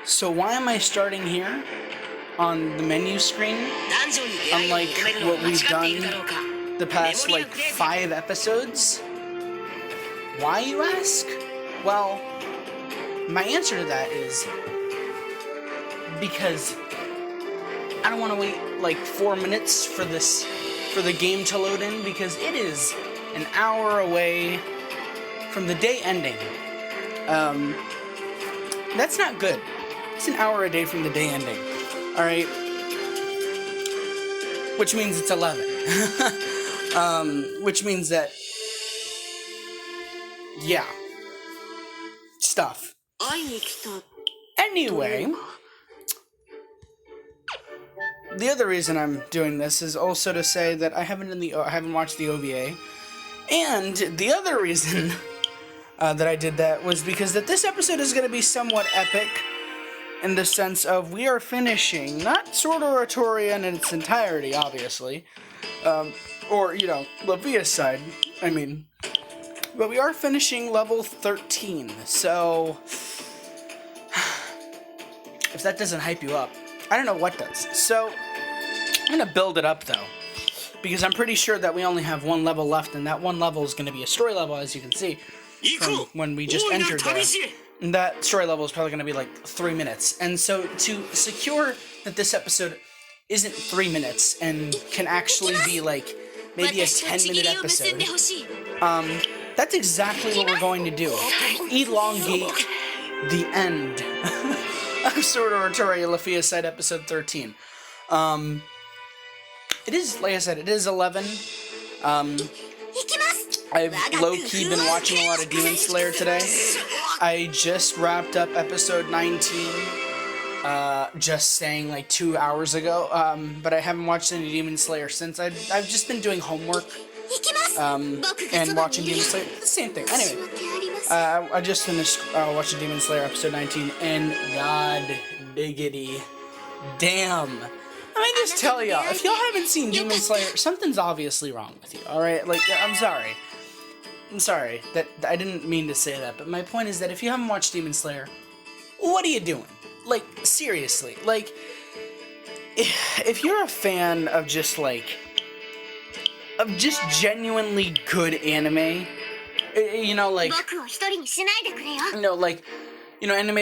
So why am I starting here on the menu screen, unlike what we've done the past, 5 episodes? Why, you ask? Well, my answer to that is because I don't want to wait 4 minutes for the game to load in, because it is an hour away from the day ending. That's not good. It's an hour a day from the day ending. Alright? Which means it's 11. Which means that... yeah. Stuff. Anyway... the other reason I'm doing this is also to say that I haven't watched the OVA. And the other reason that I did that was because that this episode is going to be somewhat epic, in the sense of we are finishing, not Sword Oratoria in its entirety, obviously, or, LEFIYA's side, but we are finishing level 13, so if that doesn't hype you up, I don't know what does. So, I'm going to build it up, though, because I'm pretty sure that we only have one level left, and that one level is going to be a story level, as you can see, from when we just entered there. And that story level is probably going to be 3 minutes. And so, to secure that this episode isn't 3 minutes, and can actually be, maybe a 10-minute episode, that's exactly what we're going to do. Elongate the end of Sword Oratoria LEFIYA Side Episode 13. It is, like I said, it is 11. I've low-key been watching a lot of Demon Slayer today. I just wrapped up episode 19, just saying 2 hours ago, but I haven't watched any Demon Slayer since. I've just been doing homework, and watching Demon Slayer, the same thing. Anyway, I just finished watching Demon Slayer episode 19, and god diggity damn. Let me just tell y'all, if y'all haven't seen Demon Slayer, something's obviously wrong with you, alright? I'm sorry. I'm sorry, that I didn't mean to say that, but my point is that if you haven't watched Demon Slayer, what are you doing? Seriously, if you're a fan of just genuinely good anime, anime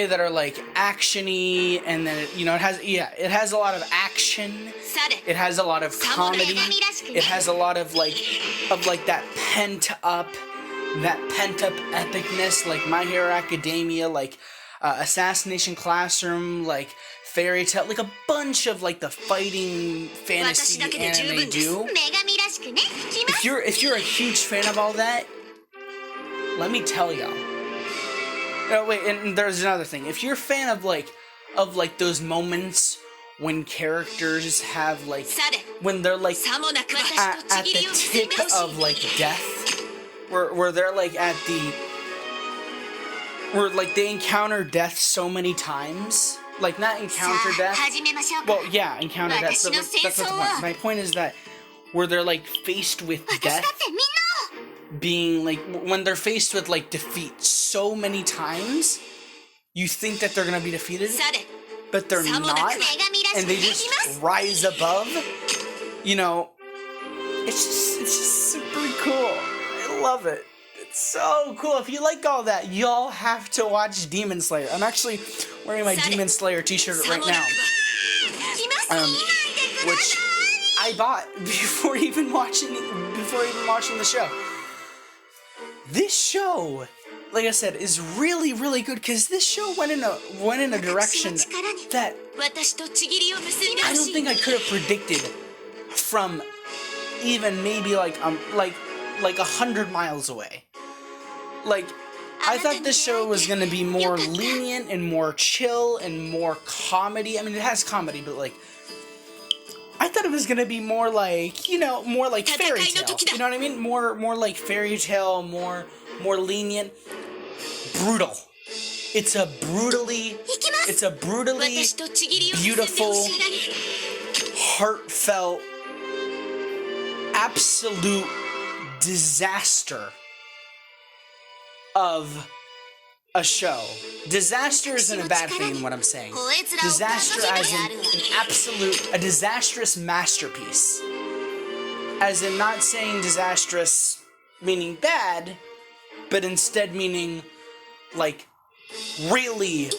that are action-y, and then it has a lot of action, it has a lot of comedy, it has a lot of that pent-up epicness, like My Hero Academia, Assassination Classroom, Fairy Tail, a bunch of the fighting fantasy anime do. If you're a huge fan of all that, let me tell y'all. No, wait, and there's another thing. If you're a fan of those moments when characters have when they're at the tip of death, where they're at the where they encounter death so many times, not encounter death. Well, yeah, encounter death. But that's not the point. My point is that where they're faced with death, being when they're faced with defeat so many times, you think that they're gonna be defeated, but they're not, and they just rise above. It's just super cool. I love it. It's so cool. If you like all that, y'all have to watch Demon Slayer. I'm actually wearing my Demon Slayer t-shirt right now, which I bought before even watching the show. This show, like I said, is really, really good, because this show went in a direction that I don't think I could have predicted from even maybe 100 miles away. I thought this show was gonna be more lenient and more chill and more comedy. It has comedy, but I thought it was gonna be more more Fairy Tail. You know what I mean? More Fairy Tail, more lenient, brutal. It's a brutally beautiful, heartfelt, absolute disaster of a show. Disaster isn't a bad thing in what I'm saying. Disaster as in a disastrous masterpiece. As in not saying disastrous meaning bad, but instead meaning like really,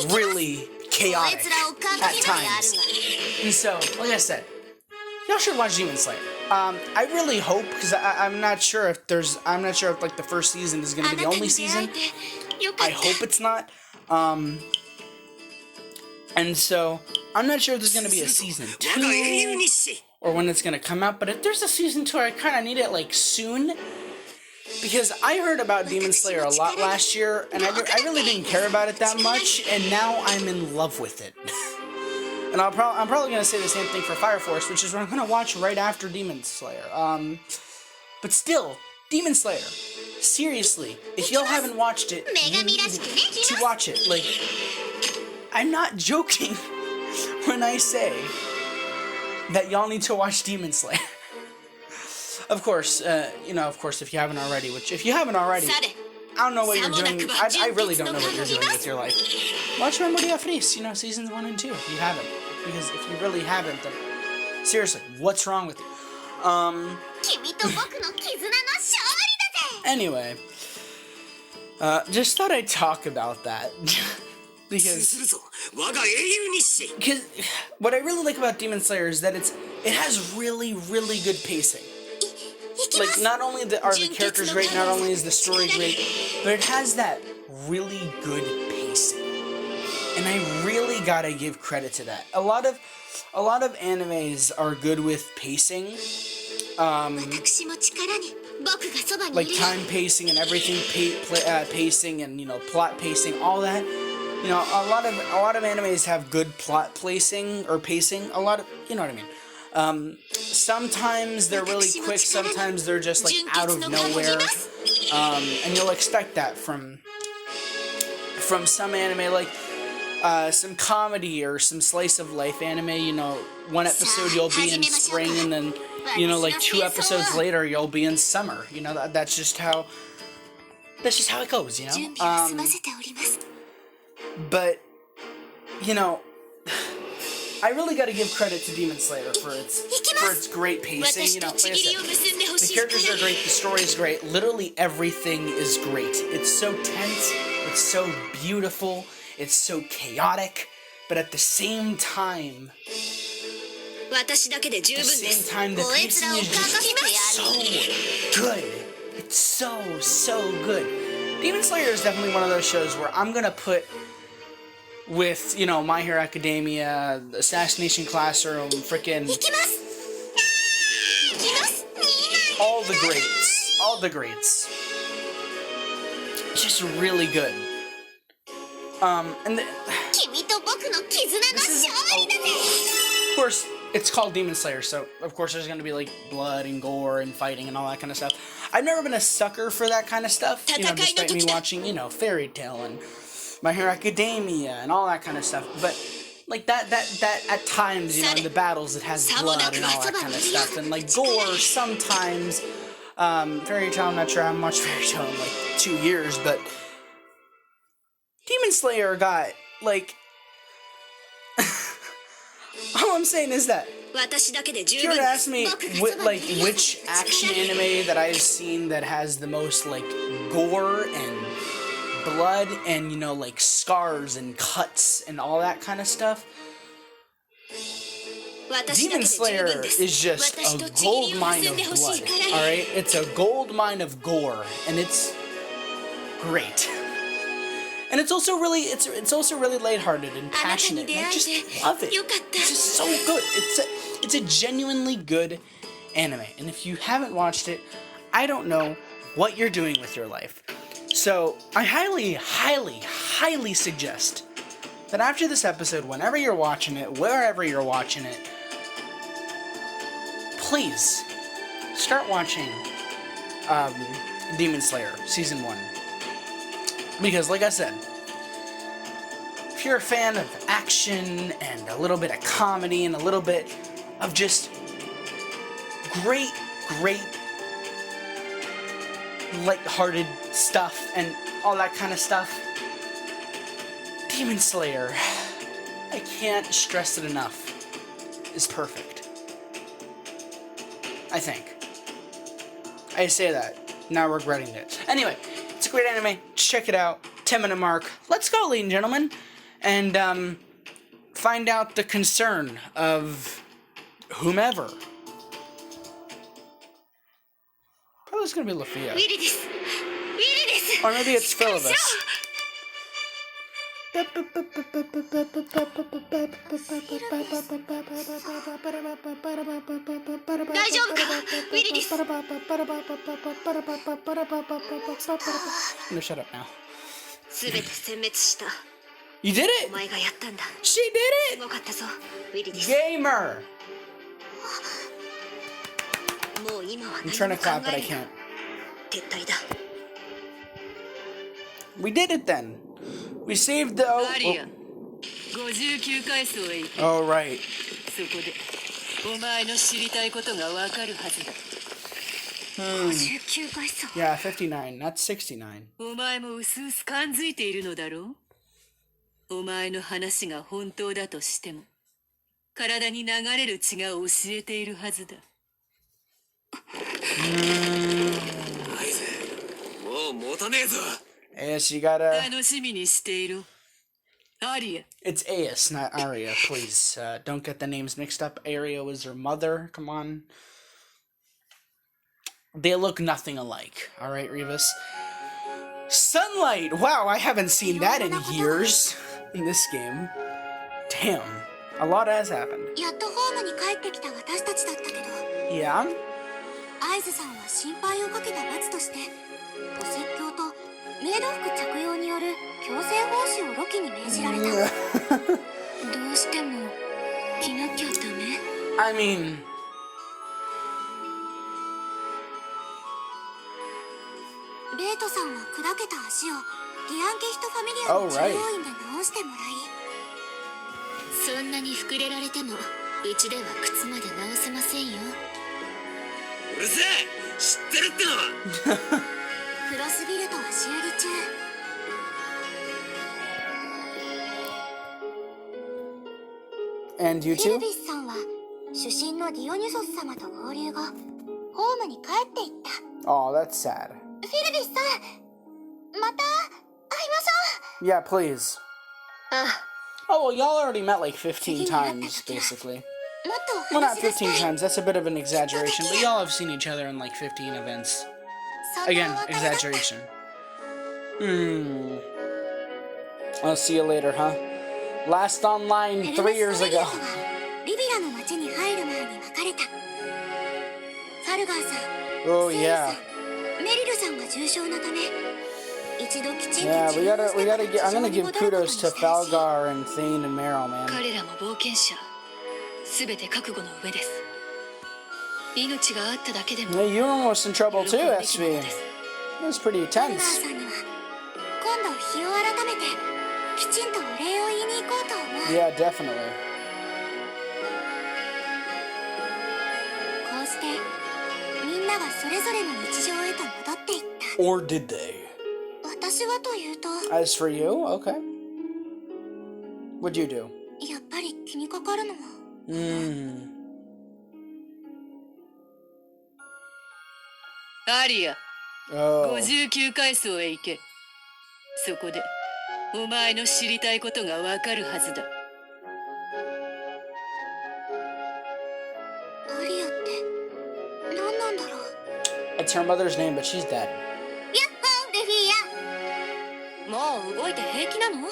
really chaotic at times. And so, like I said, y'all should watch Demon Slayer. I really hope, because I'm not sure if like the first season is going to be the only season. I hope it's not. And so, I'm not sure if there's going to be a season 2 or when it's going to come out, but if there's a season 2, I kind of need it like soon. Because I heard about Demon Slayer a lot last year, and I really didn't care about it that much, and now I'm in love with it. And I'm probably going to say the same thing for Fire Force, which is what I'm going to watch right after Demon Slayer. But still, Demon Slayer. Seriously, if y'all haven't watched it, you need to watch it. Like, I'm not joking when I say that y'all need to watch Demon Slayer. Of course, if you haven't already, which if you haven't already, I don't know what you're doing. I really don't know what you're doing with your life. Watch Memoria, Freese, seasons 1 and 2 if you haven't. Because if you really haven't, then seriously, what's wrong with you? Anyway, just thought I'd talk about that. Because what I really like about Demon Slayer is that it has really, really good pacing. Like, not only are the characters great, not only is the story great, but it has that really good pacing. And I really gotta give credit to that. A lot of animes are good with pacing. Like time pacing and everything, pacing and, plot pacing, all that. A lot of animes have good plot placing or pacing. You know what I mean. Sometimes they're really quick, sometimes they're just like out of nowhere, and you'll expect that from some anime, like some comedy or some slice of life anime. One episode you'll be in spring, and then like 2 episodes later you'll be in summer. That's just how it goes. But I really got to give credit to Demon Slayer for its great pacing. Like I said, the characters are great, the story is great, literally everything is great. It's so tense, it's so beautiful, it's so chaotic, but at the same time, the pacing is just so good. It's so good. Demon Slayer is definitely one of those shows where I'm gonna put with, My Hero Academia, Assassination Classroom, frickin' all the greats. It's just really good. And of course, it's called Demon Slayer, so of course there's gonna be like blood and gore and fighting and all that kind of stuff. I've never been a sucker for that kind of stuff, despite me watching, Fairy Tail and My Hero Academia and all that kind of stuff, but like that at times, in the battles it has blood and all that kind of stuff, and like gore sometimes. Fairy Tail, I'm not sure I haven't watched Fairy Tail in like 2 years, but Demon Slayer got like all I'm saying is that if you were to ask me which action anime that I've seen that has the most like gore and blood and like scars and cuts and all that kind of stuff, Demon Slayer is just a gold mine of blood. Alright? It's a gold mine of gore, and it's great. And it's also really lighthearted and passionate, and I just love it. It's just so good. It's a genuinely good anime, and if you haven't watched it, I don't know what you're doing with your life. So, I highly, highly, highly suggest that after this episode, whenever you're watching it, wherever you're watching it, please start watching Demon Slayer Season 1. Because, like I said, if you're a fan of action and a little bit of comedy and a little bit of just great light-hearted stuff and all that kind of stuff. Demon Slayer, I can't stress it enough, is perfect. I think. I say that, now regretting it. Anyway, it's a great anime. Check it out. 10-minute mark. Let's go, ladies and gentlemen. And, find out the concern of whomever. Probably it's gonna be LEFIYA. Or maybe it's Philibus. No, shut up now. You did it! She did it! Gamer! I'm trying to clap, but I can't. We did it then. We saved the... Oh, right. Yeah, 59, not 69. お前の話が本当だとしても、体に流れる血が教えているはずだ。もう持たねえぞ。Ace, you gotta... 楽しみにしている。Aria. It's Ace, not Aria, please. Don't get the names mixed up. Aria was her mother, come on. They look nothing alike, alright, Revis? Sunlight! Wow, I haven't seen that in years. In this game. Damn. A lot has happened. Yeah? I mean... Oh, right. And you too? Oh, that's sad. Yeah, please. Oh, well, y'all already met like 15 times, basically. Well, not 15 times, that's a bit of an exaggeration, but y'all have seen each other in like 15 events. Again, exaggeration. I'll see you later, huh? Last online 3 years ago. Oh, yeah. Yeah, we gotta get, I'm gonna give kudos to Falgar and Thane and Meryl, man. Yeah, you were almost in trouble too, SV. It was pretty tense. Yeah, definitely. Or did they? As for you, okay. What'd you do? Aria. Oh. 59階層へ行け。そこでお前の知りたいことがわかるはずだ。アリアって何なんだろう。 It's her mother's name, but she's dead. やっほー、レフィーヤ。もう動いて平気なの？ティ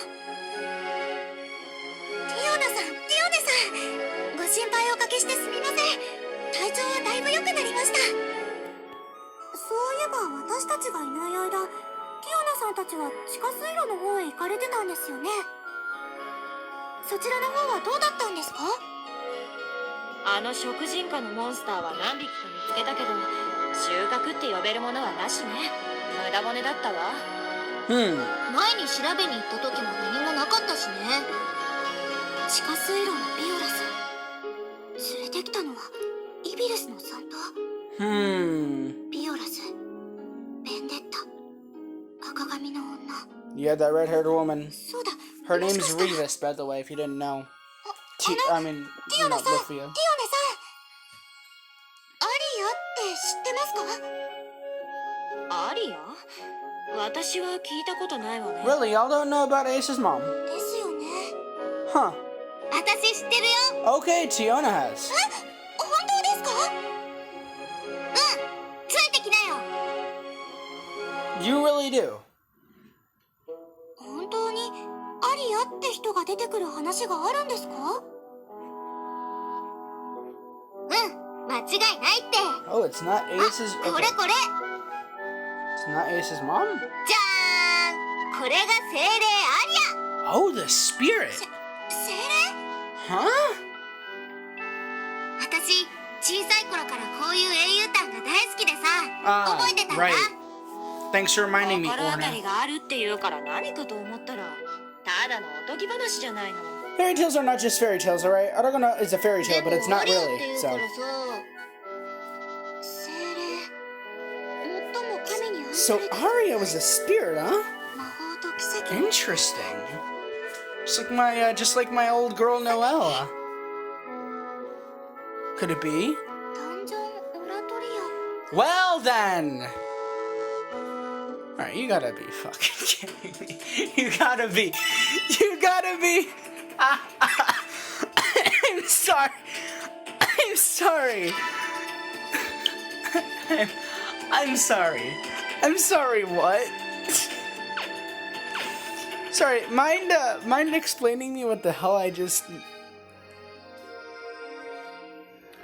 オナさん、ティオネさん、ご心配おかけしてすみません。体調はだいぶ良くなりました。そういえば私たちがいない間、ティオナさんたちは地下水路の方へ行かれてたんですよね。そちらの方はどうだったんですか？あの食人化のモンスターは何匹か見つけたけど、収穫って呼べるものはなしね。無駄骨だったわ。前に調べに行った時も何もなかったしね。地下水路のビオラス、連れてきたのはイビルスのサンタ。ビオラス、ベンデ赤髪の女。 Yeah, that red-haired woman. そうだ。 Her もし name's かしたら Revis, by the way, if you didn't know. I mean, ティオナさん、ティオネ Lefia. さん。アリアって知ってますか？アリア？私は聞いたことないわね。 Really, y'all don't know about Ace's mom? ですよね。 Huh. 私知ってるよ。 Okay, Tiona has. 本当ですか？ついてきなよ。 You really do. 本当にアリアって人が出てくる話があるんですか？間違いないって。 Oh, it's not Ace's... これ Okay. これ。 It's not Ace's mom? じゃーん。これが精霊アリア。 Oh, the spirit. 精霊？ Huh? 私小さい頃からこういう英雄譚が大好きでさ、 覚えてたんだ。 Right. Thanks for reminding me, 心当たり Orna. があるっていうから何かと思ったらただのおとぎ話じゃないの。 Fairy tales are not just fairy tales, alright? Aragona is a fairy で tale, も but it's not アリアって really, 言う so... からさ、精霊、最も神に愛 So されて Arya was a spirit, huh? 魔法と奇跡。 Interesting. Just like my old girl Noella. Could it be? ダンジョンオラトリア。 Well then! Alright, you gotta be fucking kidding me. You gotta be. I'm sorry. I'm sorry. I'm sorry. I'm sorry, what? Sorry, mind explaining me what the hell I just...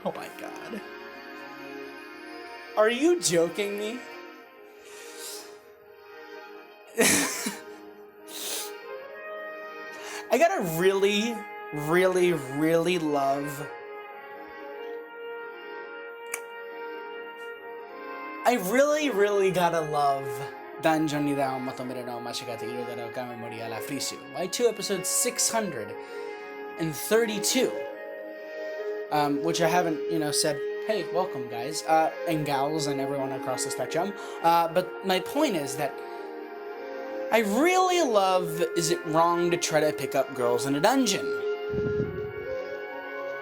Oh my god. Are you joking me? I gotta really love... I really gotta love Dungeon ni da o motomeru no mashigata iru daro ka Memoria la Freese. My 2 episode 632. Which I haven't, said, hey, welcome guys, and gals and everyone across the spectrum. But my point is that I really love Is It Wrong to Try to Pick Up Girls in a Dungeon?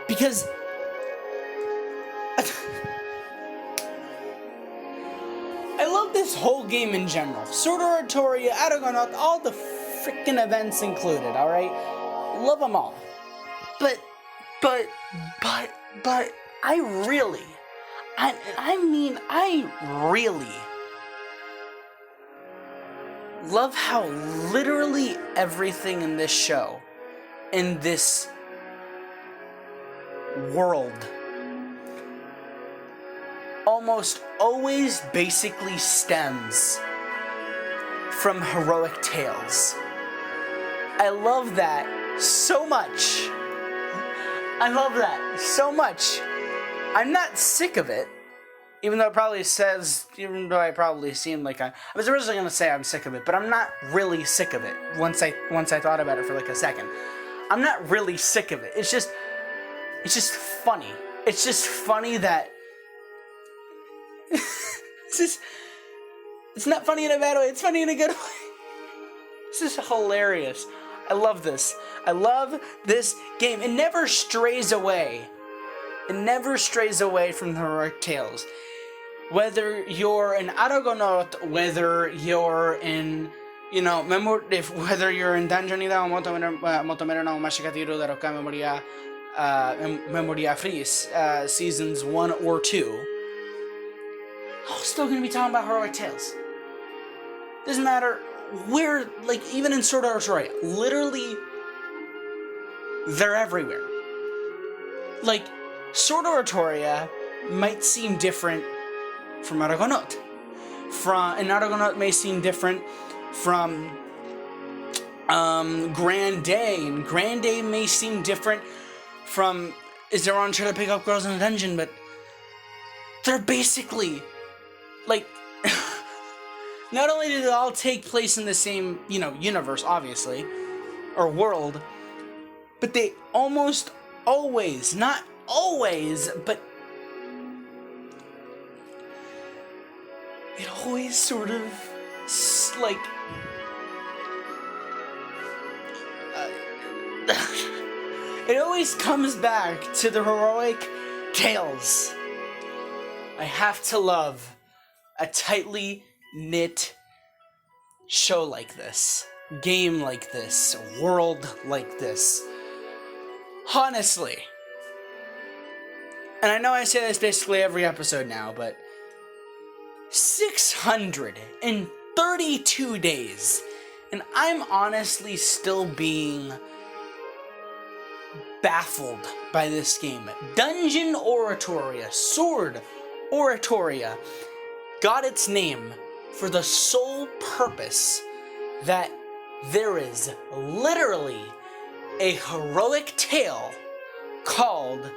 Because I love this whole game in general. Sword Oratoria, Aragonaut, all the freaking events included, alright? Love them all. But I really love how literally everything in this show, in this world, almost always basically stems from heroic tales. I love that so much. I love that so much. I'm not sick of it, even though I probably seem like I was originally gonna say I'm sick of it, but I'm not really sick of it. Once I thought about it for like a second, I'm not really sick of it. It's just funny. It's just funny that it's not funny in a bad way. It's funny in a good way. This is hilarious. I love this. I love this game. It never strays away. It never strays away from the heroic tales. Whether you're an Aragonaut, whether you're in, whether you're in Dungeon ni da o motomeru no mashigata iru daro ka Memoria, Memoria Freese, seasons 1 or 2, I'm still gonna be talking about heroic tales. Doesn't matter where, like, even in Sword Oratoria, literally, they're everywhere. Like, Sword Oratoria might seem different from Aragonaut. And Aragonaut may seem different from Grand Day, and Grand Day may seem different from Is It Wrong to Try to Pick Up Girls in a Dungeon, but they're basically, like, not only do they all take place in the same, universe, obviously, or world, but they almost always, not always, but it always sort of, like... it always comes back to the heroic tales. I have to love a tightly knit show like this, game like this, world like this. Honestly. And I know I say this basically every episode now, but 632 days, and I'm honestly still being baffled by this game. Dungeon Oratoria, Sword Oratoria, got its name for the sole purpose that there is literally a heroic tale called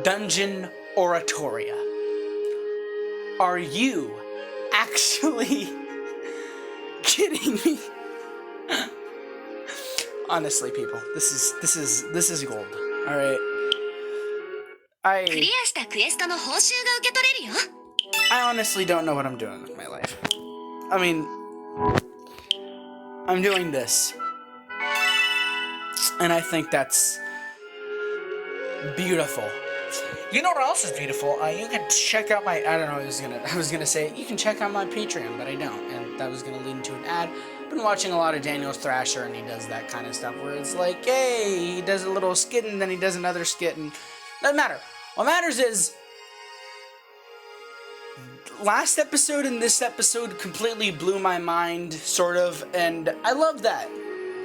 Dungeon Oratoria. Are you actually kidding me? Honestly, people, this is gold. All right. I honestly don't know what I'm doing with my life. I mean, I'm doing this, and I think that's beautiful. You know what else is beautiful? You can check out my... I don't know. I was gonna say you can check out my Patreon, but I don't, and that was gonna lead into an ad. I've been watching a lot of Daniel Thrasher, and he does that kind of stuff where it's like, hey, he does a little skit, and then he does another skit, and doesn't matter. What matters is last episode and this episode completely blew my mind, sort of, and I love that.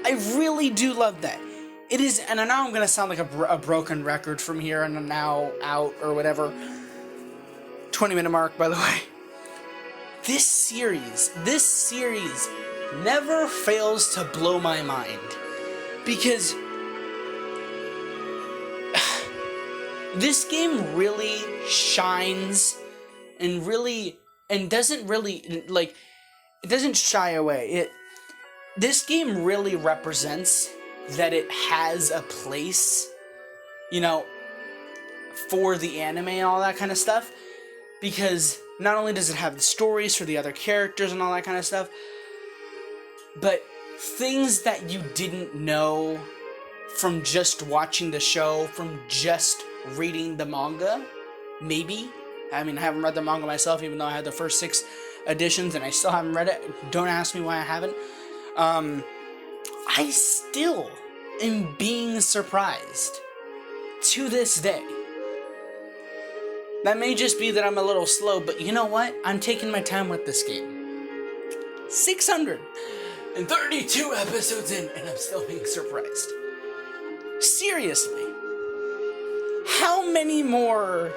I really do love that. It is, and I know I'm gonna sound like a broken record from here and now out or whatever. 20-minute mark, by the way. This series never fails to blow my mind, because this game really shines and doesn't really, like, it doesn't shy away. This game really represents that it has a place, you know, for the anime and all that kind of stuff, because not only does it have the stories for the other characters and all that kind of stuff, but things that you didn't know from just watching the show, from just reading the manga, maybe. I mean, I haven't read the manga myself, even though I had the first 6 editions, and I still haven't read it. Don't ask me why I haven't. I still am being surprised to this day. That may just be that I'm a little slow, but you know what? I'm taking my time with this game. 632 episodes in, and I'm still being surprised. Seriously. How many more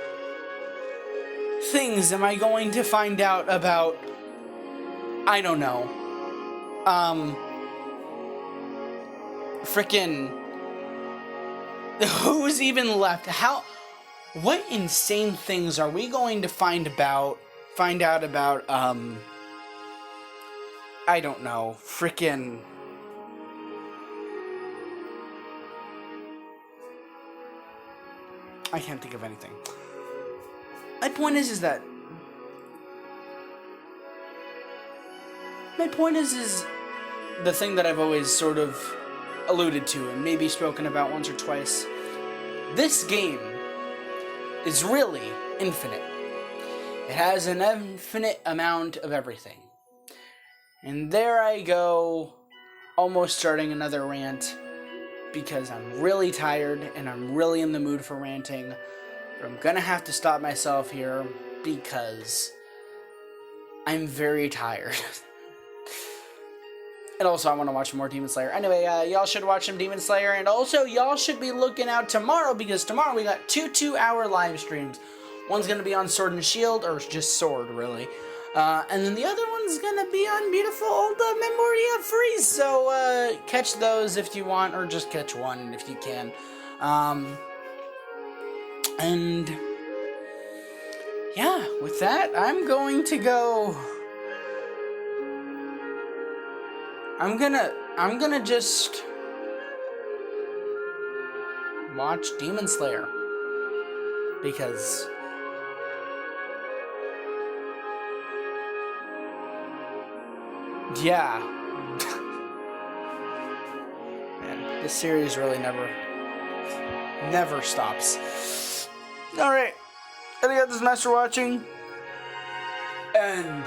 things am I going to find out about, I don't know, frickin', who's even left? What insane things are we going to find out about, I don't know, frickin', I can't think of anything. My point is the thing that I've always sort of alluded to and maybe spoken about once or twice. This game is really infinite. It has an infinite amount of everything. And there I go, almost starting another rant, because I'm really tired and I'm really in the mood for ranting. But I'm gonna have to stop myself here because I'm very tired. And also I want to watch more Demon Slayer. Anyway, y'all should watch some Demon Slayer, and also y'all should be looking out tomorrow, because tomorrow we got 2 2-hour live streams. One's gonna be on Sword and Shield, or just Sword, really. And then the other one's gonna be on beautiful old Memoria Freese. So catch those if you want, or just catch one if you can. And yeah, with that, I'm going to go. I'm gonna just watch Demon Slayer, because Yeah. Man, this series really never stops. Alright. Arigatou for watching. And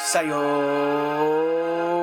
sayonara.